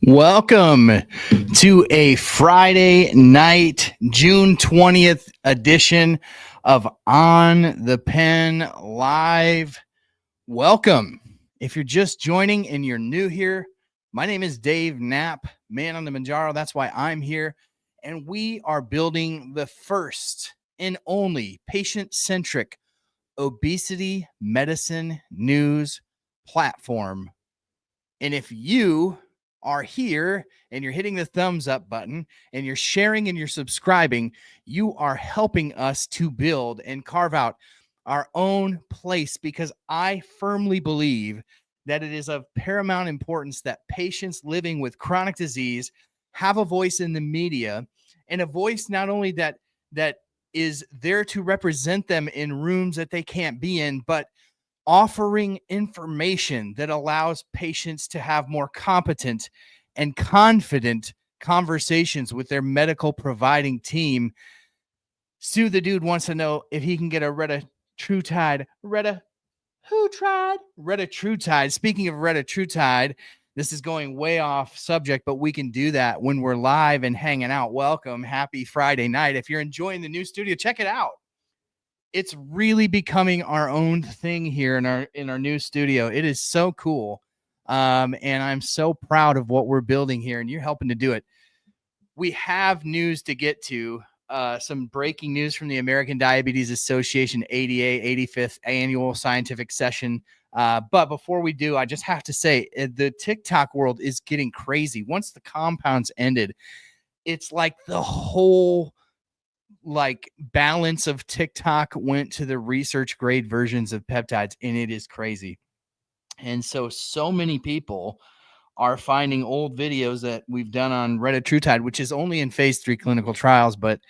Welcome to a Friday night, June 20th edition of On the Pen Live. Welcome. If you're just joining and you're new here, my name is Dave Knapp, man on the Manjaro. That's why I'm here. And we are building the first and only patient-centric obesity medicine news platform. And if you are here and you're hitting the thumbs up button and you're sharing and you're subscribing, you are helping us to build and carve out our own place, because I firmly believe that it is of paramount importance that patients living with chronic disease have a voice in the media, and a voice not only that is there to represent them in rooms that they can't be in, but offering information that allows patients to have more competent and confident conversations with their medical providing team. Sue the dude wants to know if he can get a retatrutide. Retatrutide. Speaking of retatrutide, this is going way off subject, but we can do that when we're live and hanging out. Welcome. Happy Friday night. If you're enjoying the new studio, check it out. It's really becoming our own thing here in our new studio. It is so cool. And I'm so proud of what we're building here, and you're helping to do it. We have news to get to, some breaking news from the American Diabetes Association ADA 85th annual scientific session. But before we do, I just have to say the TikTok world is getting crazy. Once the compounds ended, it's like the whole balance of TikTok went to the research grade versions of peptides, and it is crazy. And so many people are finding old videos that we've done on retatrutide, which is only in phase 3 clinical trials, but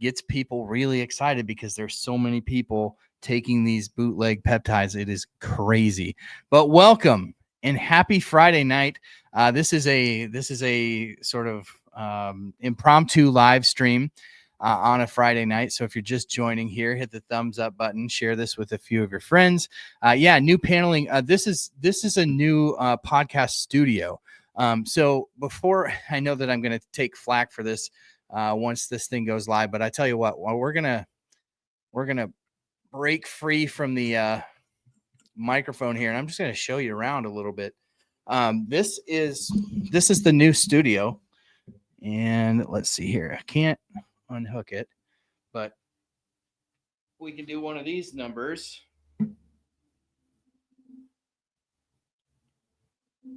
gets people really excited because there's so many people taking these bootleg peptides. It is crazy. But welcome and happy Friday night. This is a sort of impromptu live stream on a Friday night. So if you're just joining here, hit the thumbs up button, share this with a few of your friends. New paneling. This is a new podcast studio. So before, I know that I'm going to take flack for this once this thing goes live, but I tell you what, we're going to break free from the microphone here, and I'm just going to show you around a little bit. This is the new studio, and let's see here. I can't unhook it, but we can do one of these numbers.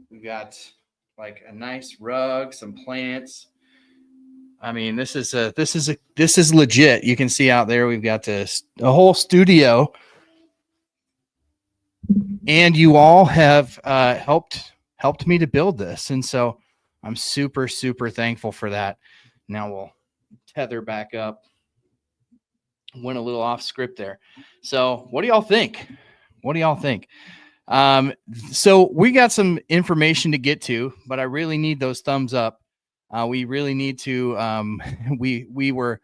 We've got like a nice rug, some plants. I mean, this is legit. You can see out there we've got a whole studio, and you all have helped me to build this, and so I'm super thankful for that. Now we'll tether back up. Went a little off script there. So what do y'all think? So we got some information to get to, but I really need those thumbs up. We really need to, we were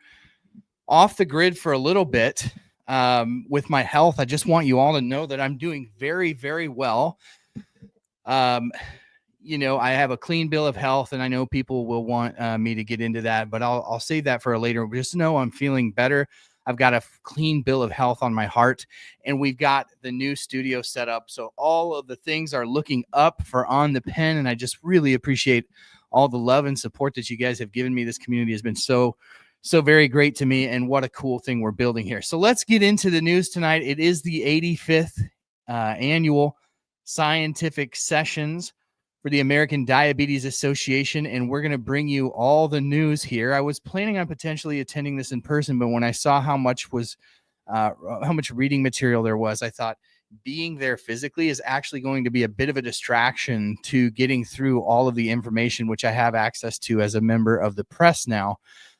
off the grid for a little bit with my health. I just want you all to know that I'm doing very, very well. I have a clean bill of health, and I know people will want me to get into that, but I'll save that for a later. Just know I'm feeling better. I've got a clean bill of health on my heart, and we've got the new studio set up. So all of the things are looking up for On the Pen, and I just really appreciate all the love and support that you guys have given me. This community has been so very great to me, and what a cool thing we're building here. So let's get into the news tonight. It is the 85th annual scientific sessions for the American Diabetes Association, and we're going to bring you all the news here. I was planning on potentially attending this in person, but when I saw how much reading material there was, I thought being there physically is actually going to be a bit of a distraction to getting through all of the information, which I have access to as a member of the press now.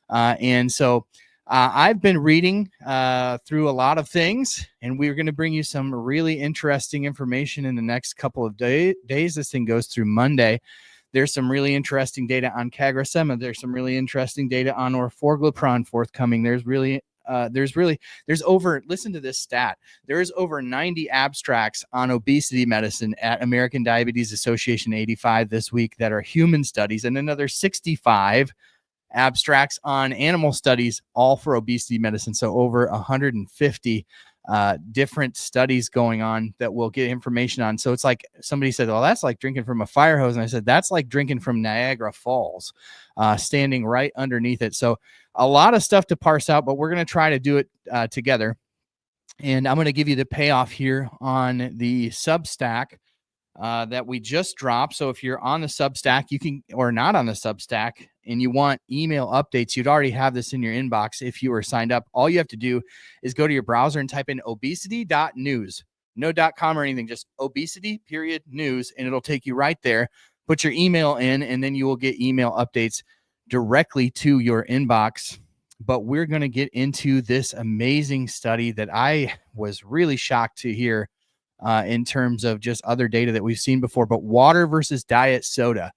And so I've been reading through a lot of things, and we're going to bring you some really interesting information in the next couple of days. This thing goes through Monday. There's some really interesting data on CagriSema. There's some really interesting data on orforglipron forthcoming. There's really listen to this stat. There's over 90 abstracts on obesity medicine at American Diabetes Association 85 this week that are human studies, and another 65 abstracts on animal studies, all for obesity medicine. So over 150 different studies going on that we'll get information on. So it's like somebody said, well, that's like drinking from a fire hose. And I said, that's like drinking from Niagara Falls, standing right underneath it. So a lot of stuff to parse out, but we're going to try to do it together. And I'm going to give you the payoff here on the Substack that we just dropped. So if you're on the Substack, you can, or not on the Substack, and you want email updates, you'd already have this in your inbox. If you were signed up, all you have to do is go to your browser and type in obesity.news, no .com or anything, just obesity.news, and it'll take you right there. Put your email in, and then you will get email updates directly to your inbox. But we're going to get into this amazing study that I was really shocked to hear in terms of just other data that we've seen before. But water versus diet soda,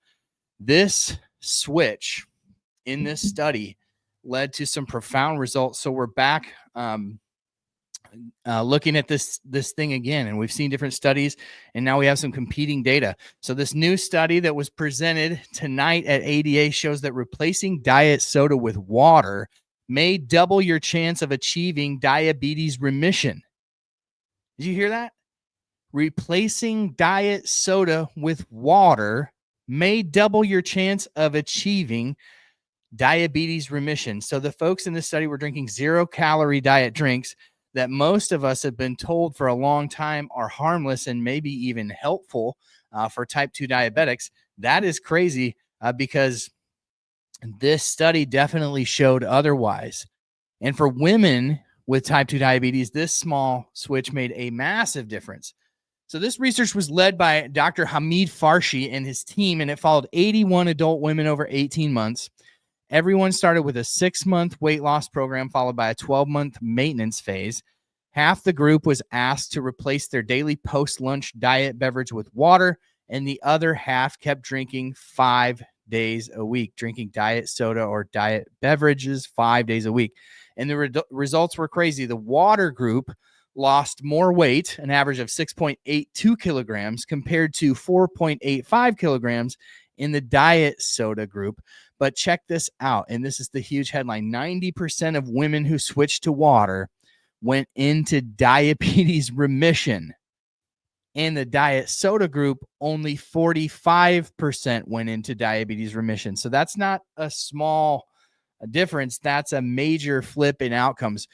this switch in this study led to some profound results. So we're back looking at this thing again, and we've seen different studies, and now we have some competing data. So this new study that was presented tonight at ADA shows that replacing diet soda with water may double your chance of achieving diabetes remission. Did you hear that? Replacing diet soda with water may double your chance of achieving diabetes remission. So the folks in this study were drinking 0-calorie diet drinks that most of us have been told for a long time are harmless and maybe even helpful for type 2 diabetics. That is crazy because this study definitely showed otherwise. And for women with type 2 diabetes, this small switch made a massive difference. So this research was led by Dr. Hamid Farshi and his team, and it followed 81 adult women over 18 months. Everyone started with a 6-month weight loss program followed by a 12-month maintenance phase. Half the group was asked to replace their daily post-lunch diet beverage with water, and the other half kept drinking 5 days a week, drinking diet soda or diet beverages 5 days a week. And the results were crazy. The water group lost more weight, an average of 6.82 kilograms compared to 4.85 kilograms in the diet soda group. But check this out, and this is the huge headline. 90% of women who switched to water went into diabetes remission. In the diet soda group, only 45% went into diabetes remission. So that's not a small difference. That's a major flip in outcomes.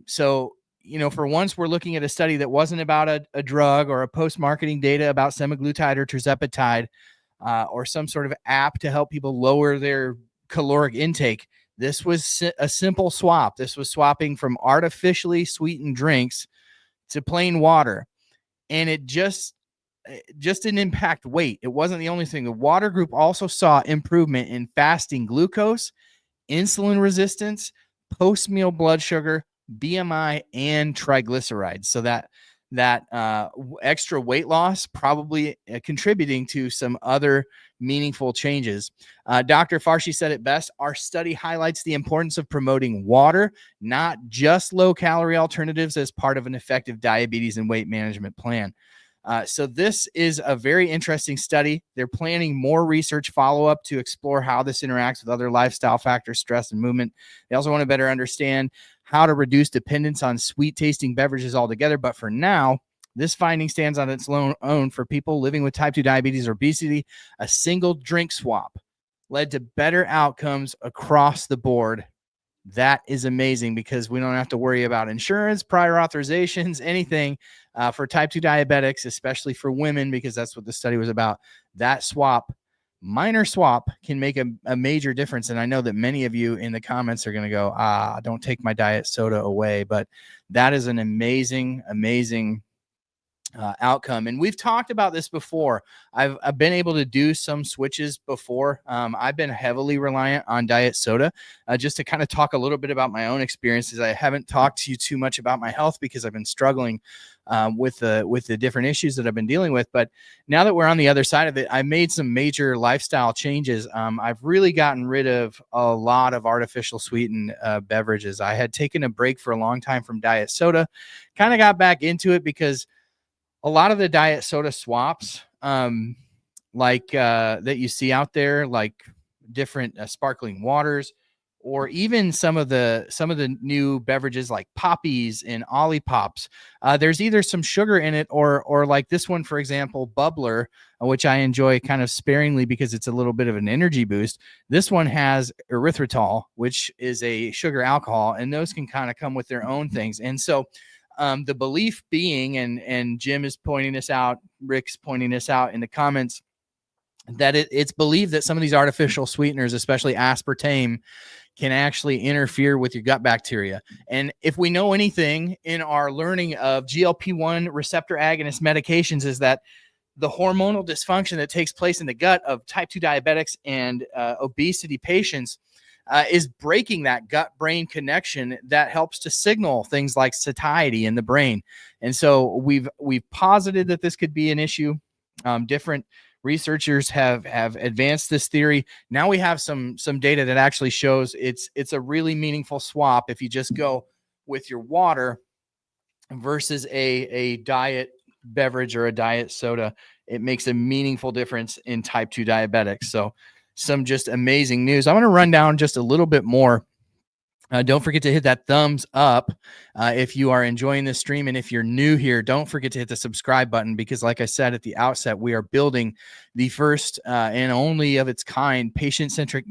So, you know, for once, we're looking at a study that wasn't about a drug or a post-marketing data about semaglutide or tirzepatide or some sort of app to help people lower their caloric intake. This was a simple swap. This was swapping from artificially sweetened drinks to plain water. And it just didn't impact weight. It wasn't the only thing. The water group also saw improvement in fasting glucose, insulin resistance, post-meal blood sugar, BMI, and triglycerides. So that extra weight loss probably contributing to some other meaningful changes. Dr. Farshi said it best. Our study highlights the importance of promoting water, not just low-calorie alternatives, as part of an effective diabetes and weight management plan. So this is a very interesting study. They're planning more research follow-up to explore how this interacts with other lifestyle factors, stress, and movement. They also want to better understand how to reduce dependence on sweet-tasting beverages altogether. But for now, this finding stands on its own for people living with type 2 diabetes or obesity. A single drink swap led to better outcomes across the board. That is amazing because we don't have to worry about insurance, prior authorizations, anything for type 2 diabetics, especially for women, because that's what the study was about. That swap, minor swap, can make a major difference. And I know that many of you in the comments are going to go, don't take my diet soda away. But that is an amazing, amazing outcome. And we've talked about this before. I've been able to do some switches before. I've been heavily reliant on diet soda. Just to kind of talk a little bit about my own experiences. I haven't talked to you too much about my health because I've been struggling with the different issues that I've been dealing with. But now that we're on the other side of it, I made some major lifestyle changes. I've really gotten rid of a lot of artificial sweetened beverages. I had taken a break for a long time from diet soda, kind of got back into it because a lot of the diet soda swaps, that you see out there, like different sparkling waters, or even some of the new beverages like Poppies and Ollipops. There's either some sugar in it, or like this one, for example, Bubbler, which I enjoy kind of sparingly because it's a little bit of an energy boost. This one has erythritol, which is a sugar alcohol, and those can kind of come with their own things. And so the belief being, and Jim is pointing this out, Rick's pointing this out in the comments, that it's believed that some of these artificial sweeteners, especially aspartame, can actually interfere with your gut bacteria. And if we know anything in our learning of GLP-1 receptor agonist medications, is that the hormonal dysfunction that takes place in the gut of type 2 diabetics and obesity patients is breaking that gut-brain connection that helps to signal things like satiety in the brain. And so we've posited that this could be an issue. Different researchers have advanced this theory. Now we have some data that actually shows it's a really meaningful swap if you just go with your water versus a diet beverage or a diet soda. It makes a meaningful difference in type 2 diabetics. So some just amazing news. I'm going to run down just a little bit more. Don't forget to hit that thumbs up if you are enjoying this stream. And if you're new here, don't forget to hit the subscribe button, because like I said at the outset, we are building the first and only of its kind patient-centric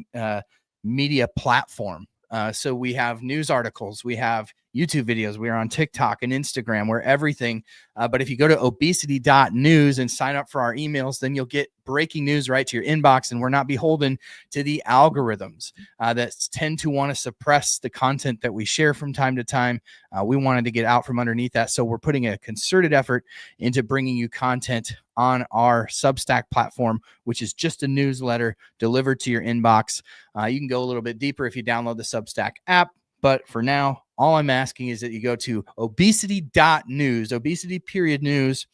media platform. So we have news articles, we have YouTube videos, we are on TikTok and Instagram, we're everything. But if you go to obesity.news and sign up for our emails, then you'll get breaking news right to your inbox, and we're not beholden to the algorithms that tend to want to suppress the content that we share from time to time. We wanted to get out from underneath that, so we're putting a concerted effort into bringing you content on our Substack platform, which is just a newsletter delivered to your inbox. You can go a little bit deeper if you download the Substack app, but for now, all I'm asking is that you go to obesity.news, obesity.news,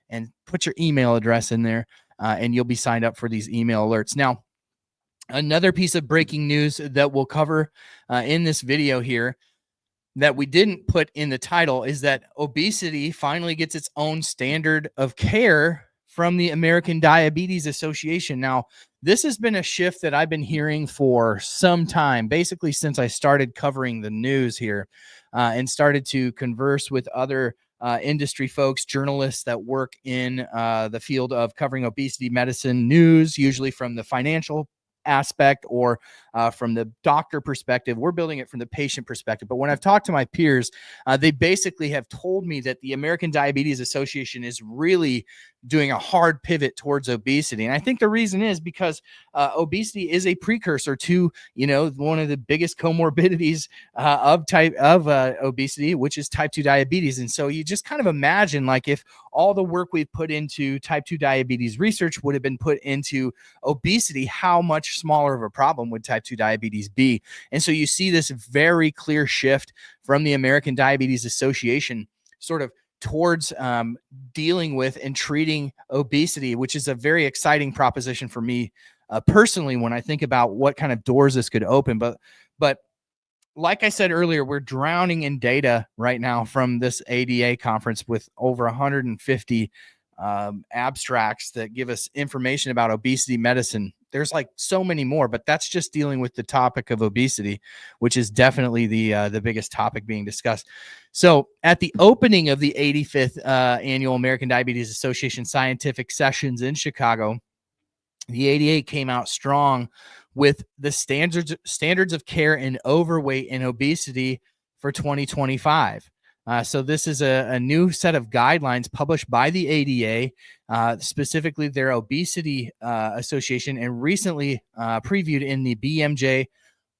and put your email address in there, and you'll be signed up for these email alerts. Now, another piece of breaking news that we'll cover in this video here that we didn't put in the title is that obesity finally gets its own standard of care from the American Diabetes Association. Now, this has been a shift that I've been hearing for some time, basically since I started covering the news here and started to converse with other industry folks, journalists that work in the field of covering obesity medicine news, usually from the financial aspect or from the doctor perspective. We're building it from the patient perspective. But when I've talked to my peers, they basically have told me that the American Diabetes Association is really doing a hard pivot towards obesity. And I think the reason is because obesity is a precursor to, one of the biggest comorbidities of obesity, which is type 2 diabetes. And so you just kind of imagine, like, if all the work we've put into type 2 diabetes research would have been put into obesity, how much smaller of a problem would type 2 diabetes be? And so you see this very clear shift from the American Diabetes Association sort of towards dealing with and treating obesity, which is a very exciting proposition for me personally when I think about what kind of doors this could open. But like I said earlier, we're drowning in data right now from this ADA conference with over 150 abstracts that give us information about obesity medicine. There's like so many more, but that's just dealing with the topic of obesity, which is definitely the biggest topic being discussed. So at the opening of the 85th annual American Diabetes Association scientific sessions in Chicago, the ADA came out strong with the standards of care in overweight and obesity for 2025. So this is a new set of guidelines published by the ADA, specifically their obesity association, and recently previewed in the BMJ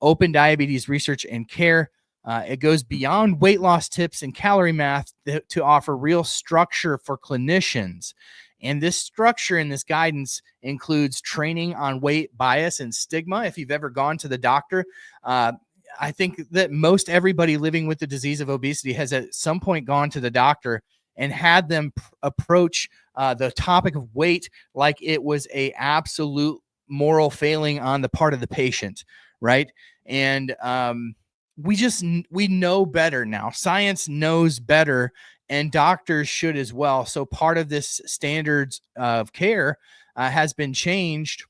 Open Diabetes Research and Care It goes beyond weight loss tips and calorie math to offer real structure for clinicians. And this structure and this guidance includes training on weight bias and stigma. If you've ever gone to the doctor, I think that most everybody living with the disease of obesity has at some point gone to the doctor and had them approach the topic of weight like it was a absolute moral failing on the part of the patient, right? And we know better now. Science knows better, and doctors should as well. So part of this standards of care has been changed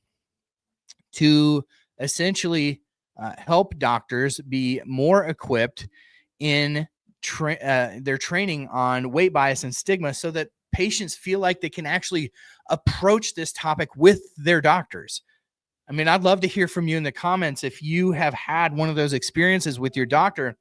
to essentially help doctors be more equipped in their training on weight bias and stigma, so that patients feel like they can actually approach this topic with their doctors. I mean, I'd love to hear from you in the comments if you have had one of those experiences with your doctor.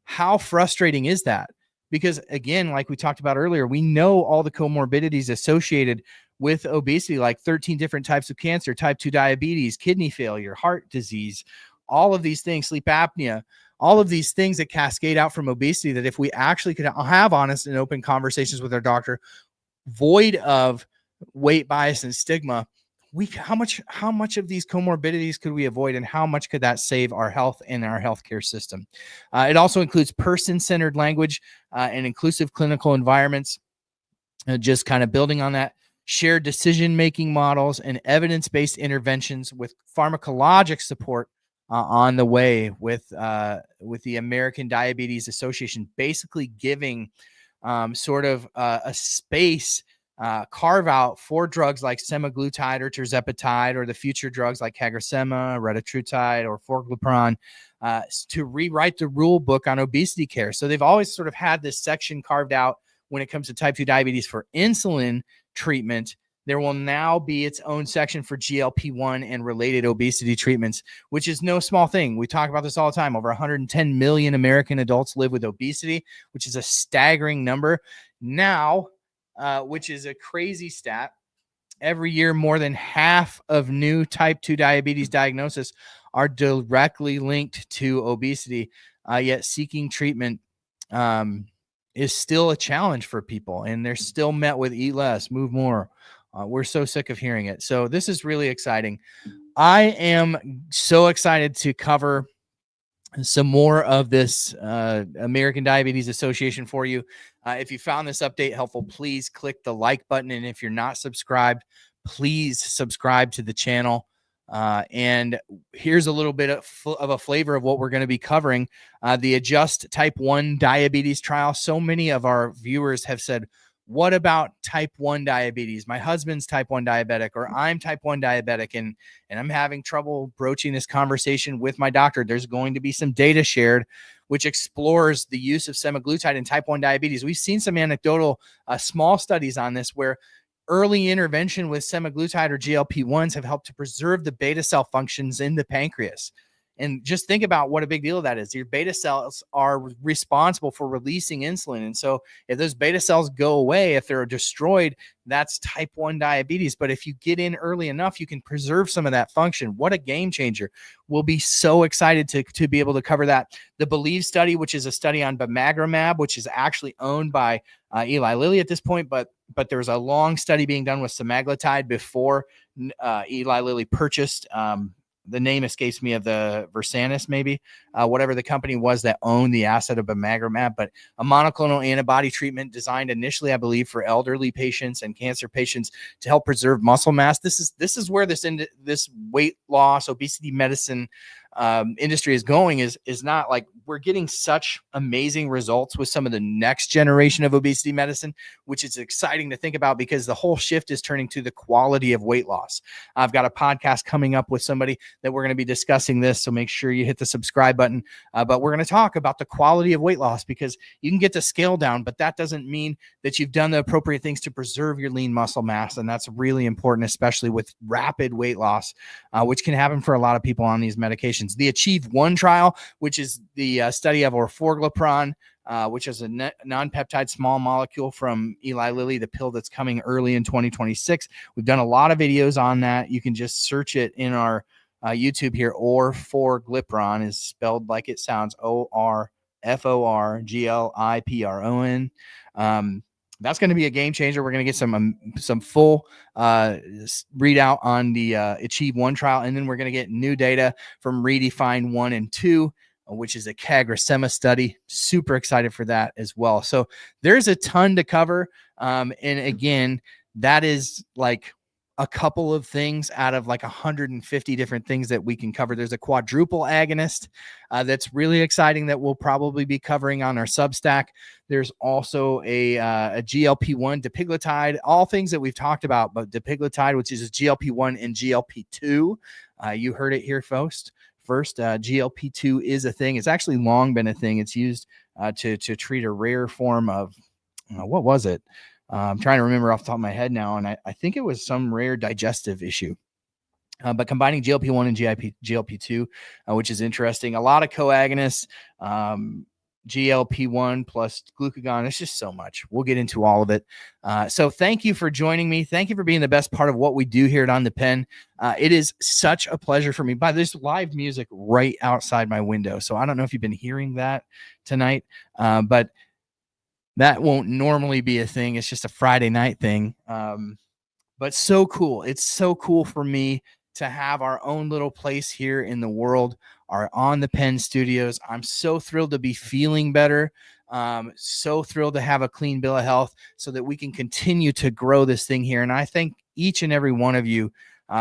How frustrating is that? Because again, like we talked about earlier, we know all the comorbidities associated with obesity, like 13 different types of cancer, type 2 diabetes, kidney failure, heart disease, all of these things, sleep apnea, all of these things that cascade out from obesity, that if we actually could have honest and open conversations with our doctor, void of weight bias and stigma, how much of these comorbidities could we avoid, and how much could that save our health and our healthcare system? It also includes person-centered language and inclusive clinical environments, just kind of building on that, shared decision-making models and evidence-based interventions with pharmacologic support on the way, with the American Diabetes Association basically giving sort of a space carve out for drugs like semaglutide or tirzepatide, or the future drugs like CagriSema, retatrutide, or forglipron, to rewrite the rule book on obesity care. So they've always sort of had this section carved out when it comes to type 2 diabetes for insulin treatment. There will now be its own section for GLP-1 and related obesity treatments, which is no small thing. We talk about this all the time. Over 110 million American adults live with obesity, which is a staggering number. Now, which is a crazy stat, every year more than half of new type 2 diabetes diagnoses are directly linked to obesity, yet seeking treatment is still a challenge for people, and they're still met with eat less, move more. We're so sick of hearing it. So this is really exciting. I am so excited to cover some more of this American Diabetes Association for you. If you found this update helpful, please click the like button. And if you're not subscribed, please subscribe to the channel. And here's a little bit of a flavor of what we're going to be covering. The Adjust Type 1 Diabetes trial. So many of our viewers have said, what about type 1 diabetes? My husband's type 1 diabetic, or I'm type 1 diabetic, and I'm having trouble broaching this conversation with my doctor. There's going to be some data shared which explores the use of semaglutide in type 1 diabetes. We've seen some anecdotal small studies on this, where early intervention with semaglutide or GLP-1s have helped to preserve the beta cell functions in the pancreas. And just think about what a big deal that is. Your beta cells are responsible for releasing insulin. And so if those beta cells go away, if they're destroyed, that's type 1 diabetes. But if you get in early enough, you can preserve some of that function. What a game changer. We'll be so excited to be able to cover that. The Believe study, which is a study on bimagrumab, which is actually owned by Eli Lilly at this point, but there's a long study being done with semaglutide before Eli Lilly purchased the name escapes me, of the Versanis, maybe, whatever the company was that owned the asset of bimagrumab, but a monoclonal antibody treatment designed initially, I believe, for elderly patients and cancer patients to help preserve muscle mass. This is where this weight loss, obesity medicine industry is going, is not like we're getting such amazing results with some of the next generation of obesity medicine, which is exciting to think about, because the whole shift is turning to the quality of weight loss. I've got a podcast coming up with somebody that we're going to be discussing this, so make sure you hit the subscribe button. But we're going to talk about the quality of weight loss, because you can get the scale down, but that doesn't mean that you've done the appropriate things to preserve your lean muscle mass. And that's really important, especially with rapid weight loss, which can happen for a lot of people on these medications. The Achieve 1 trial, which is the study of orforglipron, which is a non-peptide small molecule from Eli Lilly, the pill that's coming early in 2026. We've done a lot of videos on that. You can just search it in our YouTube here. Orforglipron is spelled like it sounds, FORGLIPRON. That's going to be a game changer. We're going to get some full readout on the Achieve 1 trial, and then we're going to get new data from Redefine 1 and 2, which is a CagriSema study. Super excited for that as well. So there's a ton to cover. And again, that is like a couple of things out of like 150 different things that we can cover. There's a quadruple agonist that's really exciting that we'll probably be covering on our Substack. There's also a GLP-1, dapiglutide, all things that we've talked about, but dapiglutide, which is GLP-1 and GLP-2. You heard it here first. GLP-2 is a thing. It's actually long been a thing. It's used to treat a rare form of, what was it? I'm trying to remember off the top of my head now, and I think it was some rare digestive issue. But combining GLP-1 and GLP-2, which is interesting. A lot of coagonists, GLP-1 plus glucagon. It's just so much. We'll get into all of it. So thank you for joining me. Thank you for being the best part of what we do here at On the Pen. It is such a pleasure for me. By this live music right outside my window. So I don't know if you've been hearing that tonight, but that won't normally be a thing. It's just a Friday night thing. But so cool. It's so cool for me to have our own little place here in the world, our On the Pen studios. I'm so thrilled to be feeling better. So thrilled to have a clean bill of health so that we can continue to grow this thing here. And I thank each and every one of you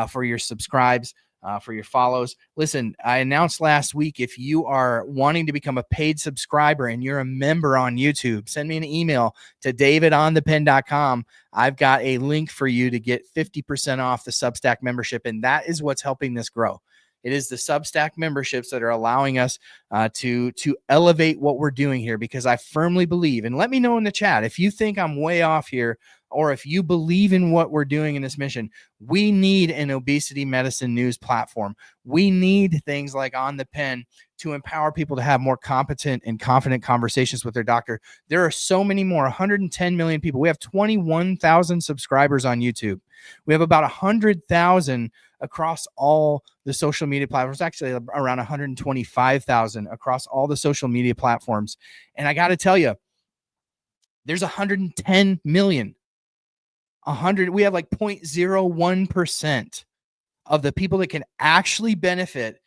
for your subscribes, for your follows. Listen, I announced last week, if you are wanting to become a paid subscriber and you're a member on YouTube, send me an email to davidonthepen.com. I've got a link for you to get 50% off the Substack membership, and that is what's helping this grow. It is the Substack memberships that are allowing us to elevate what we're doing here, because I firmly believe, and let me know in the chat if you think I'm way off here, or if you believe in what we're doing in this mission. We need an obesity medicine news platform. We need things like On the Pen to empower people to have more competent and confident conversations with their doctor. There are so many more, 110 million people. We have 21,000 subscribers on YouTube. We have about 100,000 across all the social media platforms, actually around 125,000 across all the social media platforms. And I got to tell you, there's 110 million. We have like 0.01% of the people that can actually benefit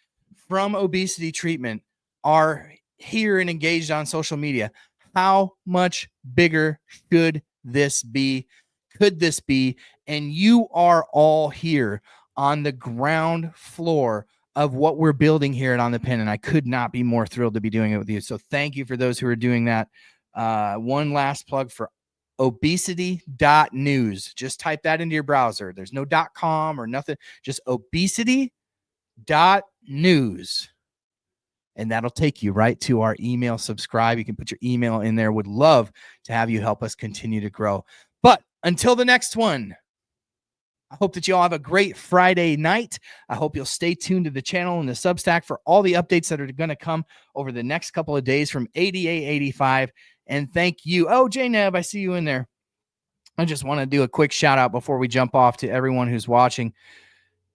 from obesity treatment are here and engaged on social media. How much bigger should this be? Could this be? And you are all here on the ground floor of what we're building here at On the Pen, and I could not be more thrilled to be doing it with you. So thank you for those who are doing that. One last plug for obesity.news. Just type that into your browser. There's no .com or nothing. Just obesity.news. And that'll take you right to our email. Subscribe. You can put your email in there. Would love to have you help us continue to grow. But until the next one, I hope that you all have a great Friday night. I hope you'll stay tuned to the channel and the Substack for all the updates that are going to come over the next couple of days from ADA85. And thank you. Oh, J-Neb, I see you in there. I just want to do a quick shout out before we jump off to everyone who's watching.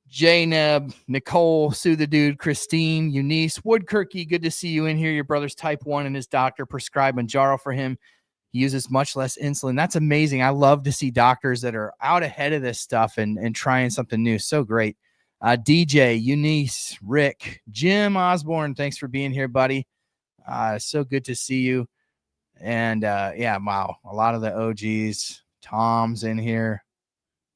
J-Neb, Nicole, Sue the Dude, Christine, Eunice, Woodkirky, good to see you in here. Your brother's type 1 and his doctor prescribed Manjaro for him. He uses much less insulin. That's amazing. I love to see doctors that are out ahead of this stuff and trying something new. So great. DJ, Eunice, Rick, Jim Osborne, thanks for being here, buddy. So good to see you. And yeah, wow, a lot of the OGs. Tom's in here.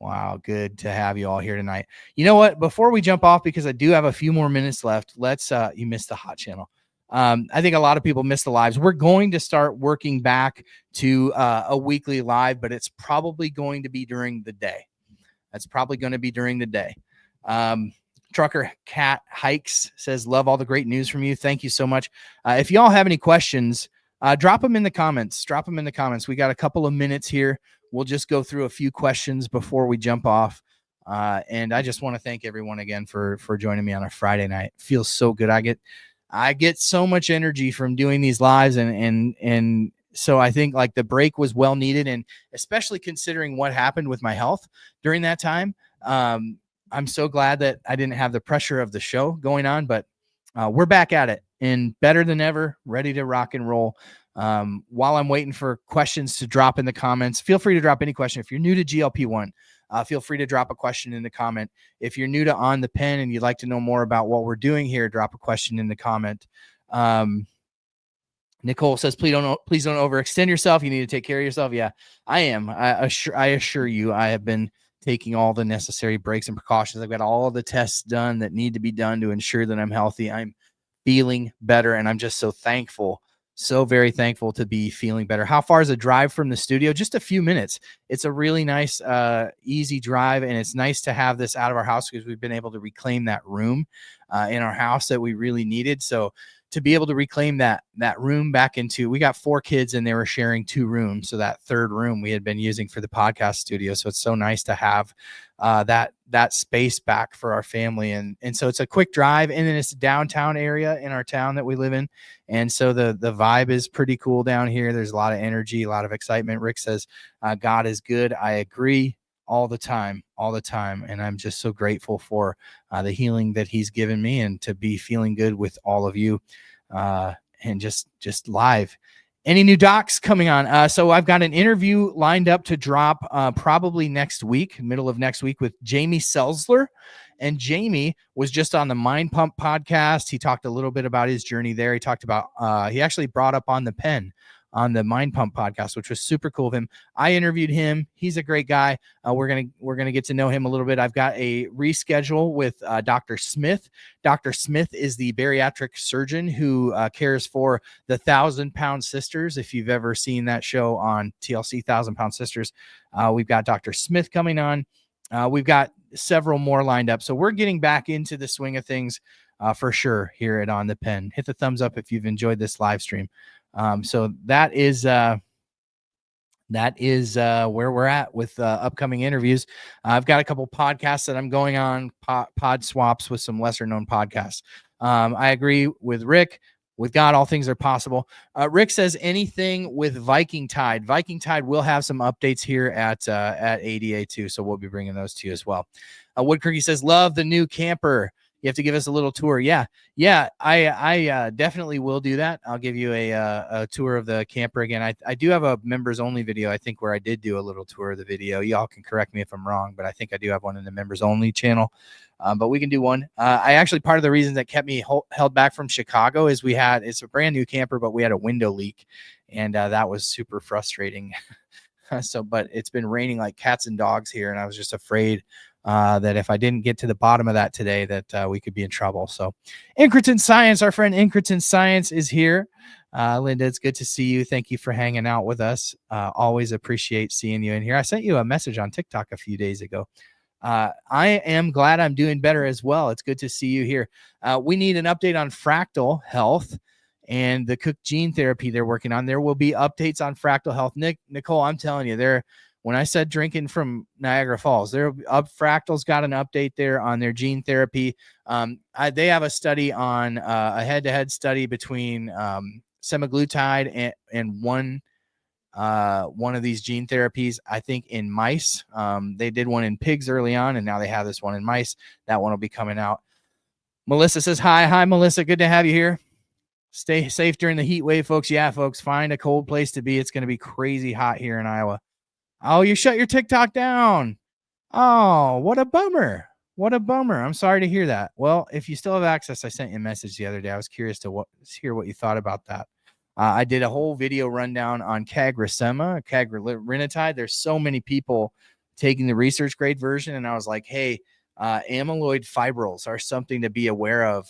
Wow, good to have you all here tonight. You know what? Before we jump off, because I do have a few more minutes left, let's you missed the hot channel. I think a lot of people miss the lives. We're going to start working back to a weekly live, but it's probably going to be during the day. That's probably going to be during the day. Trucker Cat Hikes says, love all the great news from you. Thank you so much. If y'all have any questions, drop them in the comments. Drop them in the comments. We got a couple of minutes here. We'll just go through a few questions before we jump off. And I just want to thank everyone again for joining me on a Friday night. It feels so good. I get so much energy from doing these lives, and so I think like the break was well needed, and especially considering what happened with my health during that time. I'm so glad that I didn't have the pressure of the show going on, but we're back at it. and better than ever, ready to rock and roll. While I'm waiting for questions to drop in the comments, feel free to drop any question. If you're new to GLP-1, feel free to drop a question in the comment. If you're new to On the Pen and you'd like to know more about what we're doing here, drop a question in the comment. Nicole says, please don't overextend yourself. You need to take care of yourself. Yeah, I am. I assure you, I have been taking all the necessary breaks and precautions. I've got all the tests done that need to be done to ensure that I'm healthy. I'm feeling better, and I'm just so thankful, so very thankful to be feeling better. How far is a drive from the studio? Just a few minutes. It's a really nice, easy drive, and it's nice to have this out of our house because we've been able to reclaim that room in our house that we really needed. So to be able to reclaim that room back into, we got 4 kids and they were sharing 2 rooms. So that third room we had been using for the podcast studio. So it's so nice to have that space back for our family. And so it's a quick drive, and then it's a downtown area in our town that we live in. And so the vibe is pretty cool down here. There's a lot of energy, a lot of excitement. Rick says, God is good. I agree all the time. And I'm just so grateful for the healing that he's given me, and to be feeling good with all of you, and just live. Any new docs coming on? So I've got an interview lined up to drop probably next week, middle of next week, with Jamie Selzler. And Jamie was just on the Mind Pump podcast. He talked a little bit about his journey there. He talked about, he actually brought up On the Pen on the Mind Pump podcast, which was super cool of him. I interviewed him. He's a great guy. We're gonna get to know him a little bit. I've got a reschedule with Dr. Smith. Dr. Smith is the bariatric surgeon who cares for the 1,000-Pound Sisters. If you've ever seen that show on TLC, 1,000-Pound Sisters, we've got Dr. Smith coming on. We've got several more lined up. So we're getting back into the swing of things for sure here at On the Pen. Hit the thumbs up if you've enjoyed this live stream. So that is where we're at with upcoming interviews. I've got a couple podcasts that I'm going on, pod swaps with some lesser known podcasts. I agree with Rick. With God, all things are possible. Rick says anything with Viking Tide. Viking Tide will have some updates here at ADA too, so we'll be bringing those to you as well. Woodcirky says, love the new camper. You have to give us a little tour. Yeah. I definitely will do that. I'll give you a tour of the camper again. I do have a members only video, I think, where I did do a little tour of the video. Y'all can correct me if I'm wrong, but I think I do have one in the members only channel. But we can do one. I actually, part of the reason that kept me held back from Chicago is it's a brand new camper, but we had a window leak, and that was super frustrating. But it's been raining like cats and dogs here, and I was just afraid that if I didn't get to the bottom of that today, that we could be in trouble. So Incretin Science, our friend Incretin Science is here. Linda, it's good to see you. Thank you for hanging out with us. Always appreciate seeing you in here. I sent you a message on TikTok a few days ago. I am glad I'm doing better as well. It's good to see you here. We need an update on Fractal Health and the Cook gene therapy they're working on. There will be updates on Fractal Health. Nicole, I'm telling you, when I said drinking from Niagara Falls, Fractal's got an update there on their gene therapy. They have a study on a head-to-head study between semaglutide and one of these gene therapies, I think, in mice. They did one in pigs early on, and now they have this one in mice. That one will be coming out. Melissa says, hi, Melissa. Good to have you here. Stay safe during the heat wave, folks. Yeah, folks, find a cold place to be. It's going to be crazy hot here in Iowa. Oh, you shut your TikTok down. Oh, what a bummer. I'm sorry to hear that. Well, if you still have access, I sent you a message the other day. I was curious to hear what you thought about that. I did a whole video rundown on cagrilintide. There's so many people taking the research grade version, and I was like, hey, amyloid fibrils are something to be aware of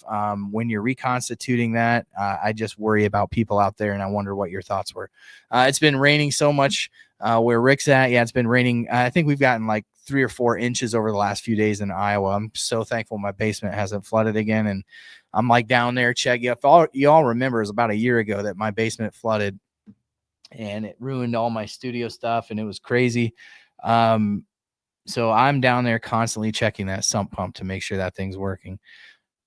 when you're reconstituting that. I just worry about people out there, and I wonder what your thoughts were. It's been raining so much where Rick's at. Yeah, it's been raining. I think we've gotten like 3 or 4 inches over the last few days in Iowa. I'm so thankful my basement hasn't flooded again, and I'm like down there checking. If you all remember, it was about a year ago that my basement flooded, and it ruined all my studio stuff, and it was crazy. So I'm down there constantly checking that sump pump to make sure that thing's working.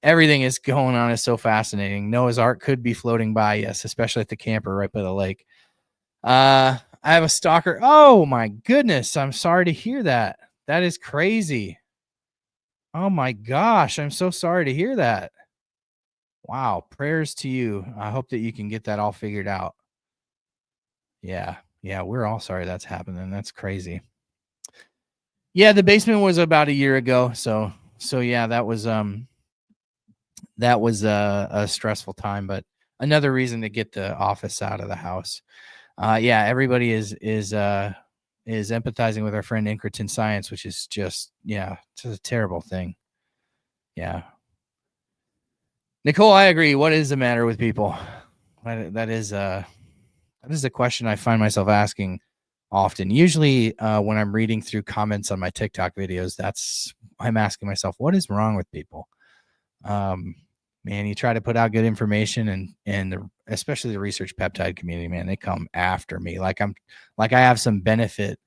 Everything is going on is so fascinating. Noah's Ark could be floating by, yes, especially at the camper right by the lake. I have a stalker. Oh my goodness. I'm sorry to hear that. That is crazy. Oh my gosh. I'm so sorry to hear that. Wow. Prayers to you. I hope that you can get that all figured out. Yeah. Yeah. We're all sorry that's happening. That's crazy. Yeah. The basement was about a year ago. So yeah, that was a stressful time, but another reason to get the office out of the house. Yeah. Everybody is empathizing with our friend Incretin Science, which is just, yeah, it's a terrible thing. Yeah. Nicole, I agree. What is the matter with people? That is a question I find myself asking often. Usually, when I'm reading through comments on my TikTok videos, I'm asking myself, what is wrong with people? Man, you try to put out good information, and especially the research peptide community, man, they come after me like I have some benefit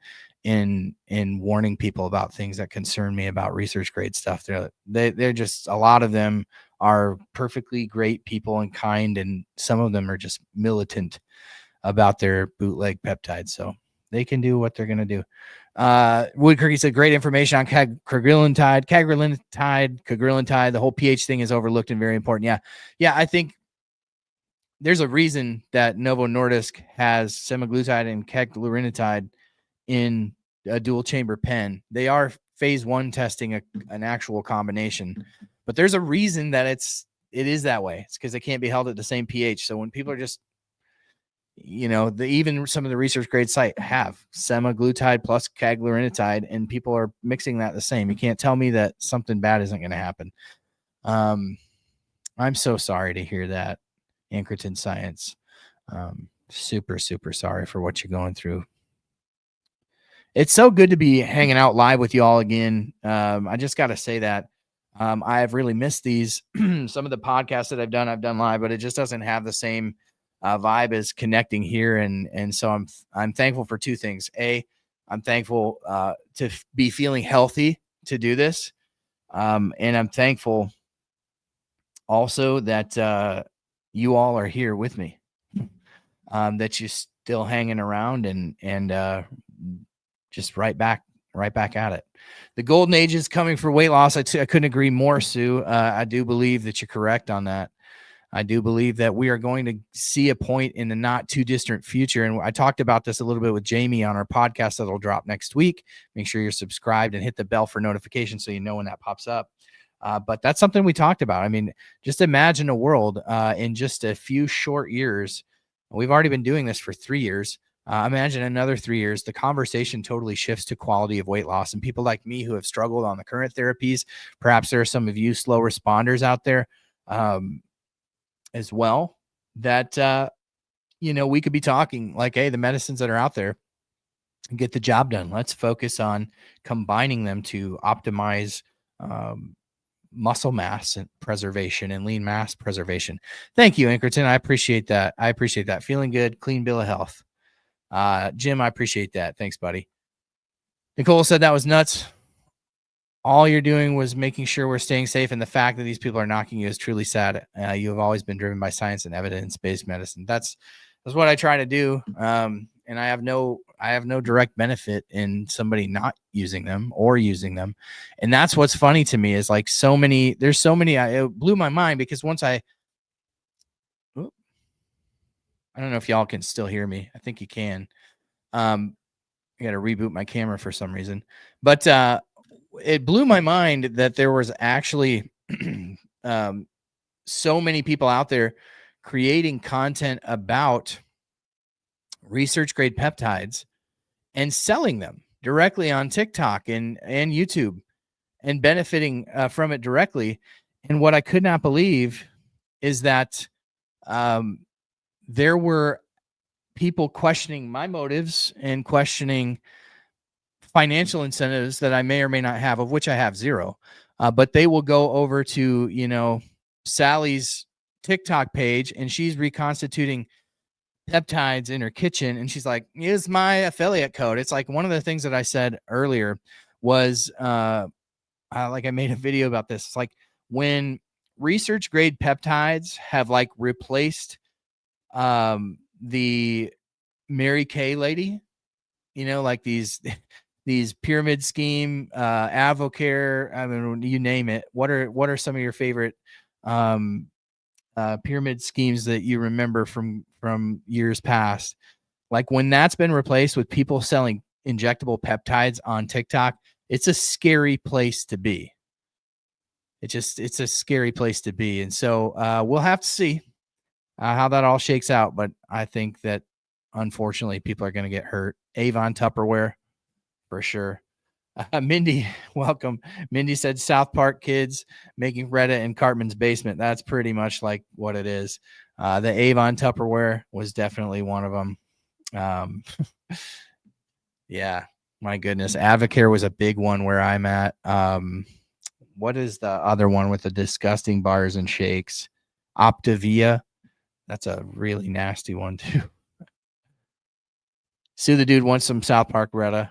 in warning people about things that concern me about research grade stuff. They're just, a lot of them are perfectly great people and kind, and some of them are just militant about their bootleg peptides. So they can do what they're going to do. Woodkirky said, great information on cagrilintide, the whole pH thing is overlooked and very important. Yeah. I think there's a reason that Novo Nordisk has semaglutide and cagrilintide in a dual chamber pen. They are phase 1 testing an actual combination, but there's a reason that it is that way. It's because they can't be held at the same pH. So when people are just, even some of the research grade site have semaglutide plus cagrilintide, and people are mixing that the same. You can't tell me that something bad isn't going to happen. I'm so sorry to hear that, Incretin Science. Super, super sorry for what you're going through. It's so good to be hanging out live with you all again. I just got to say that I have really missed these. Some of the podcasts that I've done live, but it just doesn't have the same vibe as connecting here. And so I'm thankful for two things. I'm thankful to be feeling healthy to do this. And I'm thankful also that you all are here with me, that you're still hanging around and just right back at it. The golden age is coming for weight loss. I couldn't agree more, Sue. I do believe that you're correct on that. I do believe that we are going to see a point in the not too distant future. And I talked about this a little bit with Jamie on our podcast that'll drop next week. Make sure you're subscribed and hit the bell for notifications so you know when that pops up. But that's something we talked about. I mean, just imagine a world in just a few short years. We've already been doing this for 3 years. Imagine another 3 years, the conversation totally shifts to quality of weight loss. And people like me who have struggled on the current therapies, perhaps there are some of you slow responders out there as well, that, we could be talking like, hey, the medicines that are out there get the job done. Let's focus on combining them to optimize muscle mass and preservation and lean mass preservation. Thank you, Incretin. I appreciate that. Feeling good, clean bill of health. Jim, I appreciate that. Thanks, buddy. Nicole said that was nuts. All you're doing was making sure we're staying safe, and the fact that these people are knocking you is truly sad. You have always been driven by science and evidence-based medicine. That's what I try to do. And I have no direct benefit in somebody not using them or using them. And that's what's funny to me is like there's so many, it blew my mind because once I don't know if y'all can still hear me. I think you can. I got to reboot my camera for some reason, but it blew my mind that there was actually so many people out there creating content about research grade peptides and selling them directly on TikTok and YouTube and benefiting from it directly. And what I could not believe is that there were people questioning my motives and questioning financial incentives that I may or may not have, of which I have zero. But they will go over to, Sally's TikTok page, and she's reconstituting peptides in her kitchen. And she's like, use my affiliate code. It's like one of the things that I said earlier was, I made a video about this. It's like when research grade peptides have like replaced the Mary Kay lady, like these pyramid scheme, Avocare, I mean, you name it. What are some of your favorite pyramid schemes that you remember from years past, like when that's been replaced with people selling injectable peptides on TikTok, it's a scary place to be. It's a scary place to be. And so we'll have to see how that all shakes out. But I think that unfortunately people are going to get hurt. Avon Tupperware for sure. Mindy, welcome. Mindy said South Park kids making Reddit in Cartman's basement. That's pretty much like what it is. The Avon Tupperware was definitely one of them. Yeah, my goodness. Avocare was a big one where I'm at. What is the other one with the disgusting bars and shakes? Optavia. That's a really nasty one too. Sue the Dude wants some South Park Reddit.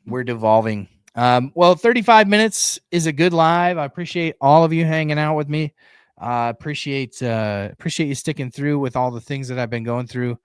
We're devolving. Well, 35 minutes is a good live. I appreciate all of you hanging out with me. Appreciate you sticking through with all the things that I've been going through.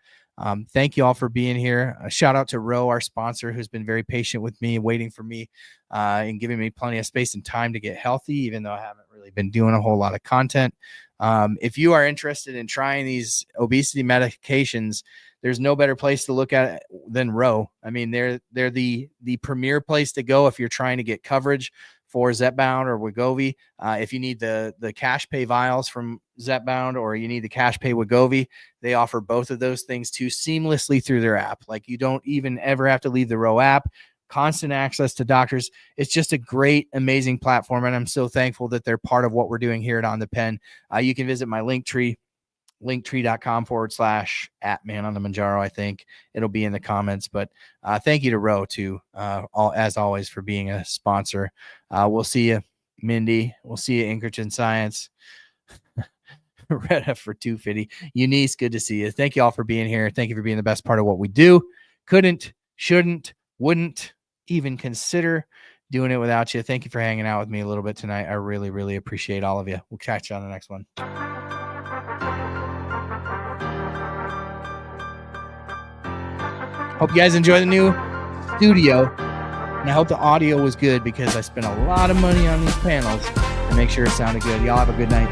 Thank you all for being here. A shout out to Ro, our sponsor, who's been very patient with me, waiting for me, and giving me plenty of space and time to get healthy, even though I haven't really been doing a whole lot of content. If you are interested in trying these obesity medications, there's no better place to look at it than Ro. I mean, they're the premier place to go if you're trying to get coverage for Zepbound or Wegovy. If you need the cash pay vials from Zepbound or you need the cash pay Wegovy, they offer both of those things too seamlessly through their app. Like you don't even ever have to leave the Ro app. Constant access to doctors. It's just a great, amazing platform, and I'm so thankful that they're part of what we're doing here at On the Pen. You can visit my Linktree, linktree.com/@manonthemanjaro. I think it'll be in the comments, but thank you to Ro too, as always, for being a sponsor. We'll see you, Mindy. We'll see you, Inkerton Science. Retta for 250. Eunice, good to see you. Thank you all for being here. Thank you for being the best part of what we do. Couldn't, shouldn't, wouldn't even consider doing it without you. Thank you for hanging out with me a little bit tonight. I really, really appreciate all of you. We'll catch you on the next one. Hope you guys enjoy the new studio. And I hope the audio was good because I spent a lot of money on these panels to make sure it sounded good. Y'all have a good night.